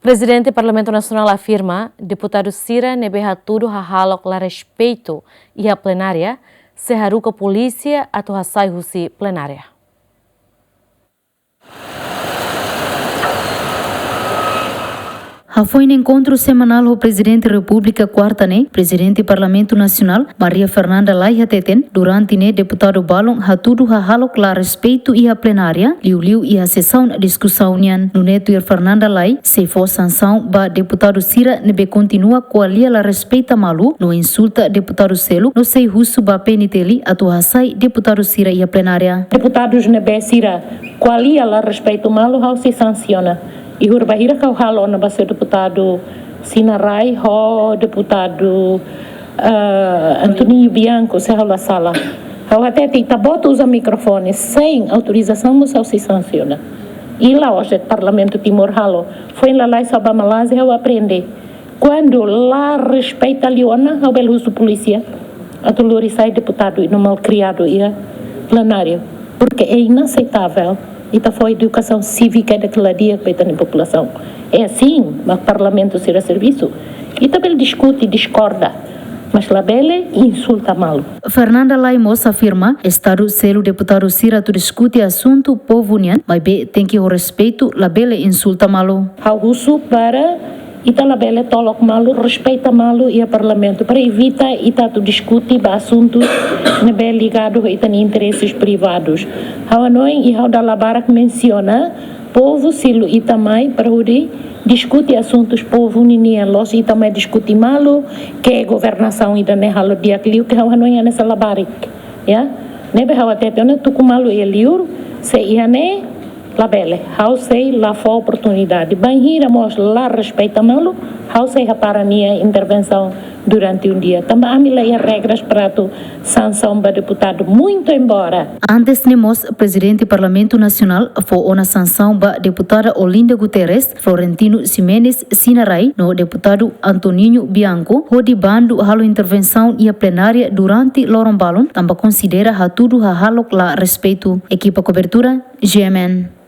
Presidente do Parlamento Nacional afirma deputado Cira nebeha tudo hahalok la respeito e a plenária se haruka polícia atau hasai husi plenária. Foi no encontro semanal o Presidente da República quarta-ne, Presidente do Parlamento Nacional, Maria Fernanda Lai Hateten, durante ne deputado Balon hatudo hahalok la respeito e a plenária, liu e a sessão discussão nian. No neto Fernanda Lai, se for sanção, ba deputado Cira nebe continua coalia la respeita malu, no insulta deputado Celo, no sei russo ba peniteli atu hasai deputado Cira e a plenária. Deputados nebe Cira coalia la respeito malu, how se sanciona. E o bahira kau halo na base deputado Sinarai, ho deputado Antoninho Bianco, se halo sala. Kau até tem bota usa microfone sem autorização, mas se sanciona. E lá hoje o Parlamento Timor halo foi lá lá sobre a Malásia eu aprender. Quando lá respeita a Leona, ao belo uso polícia, a Dolores sai deputado e no mal criado e plenário, porque é inaceitável. E foi educação cívica daquela dia feita na população. É assim, mas o parlamento será serviço. E também discute e discorda, mas lá bele insulta mal. Fernanda Laimos afirma, Estado selo deputado Cira tu discute assunto povo nian, mas tem que o respeito, lá bele insulta malo. Ao uso para ita la bele tolok malu, respeita malu e a parlamento para evitar ita tu discute assuntos ne bele ligado a ita interesses privados. How noi e how da labarak menciona povo silu ita mai para udi discute assuntos povo ninia los ita mai discute malu que governação ida ne halo dia kliu que how noi nessa labarik ya nebe how até tena tu kumalu e liur se iane la bele, how sei la for oportunidade. Banhira mos la respeita malo, how sei a parania intervenção durante dia. Também há milhares de regras para tu sanção para deputado muito embora. Antes nemos Presidente do Parlamento Nacional foi uma sanção para deputada Olinda Guterres, Florentino Ximenes Sinarai, no deputado Antoninho Bianco, hodi bando halo intervenção e a plenária durante Lorong Balon, também considera hatudo halok la respeito. Equipa cobertura GMN.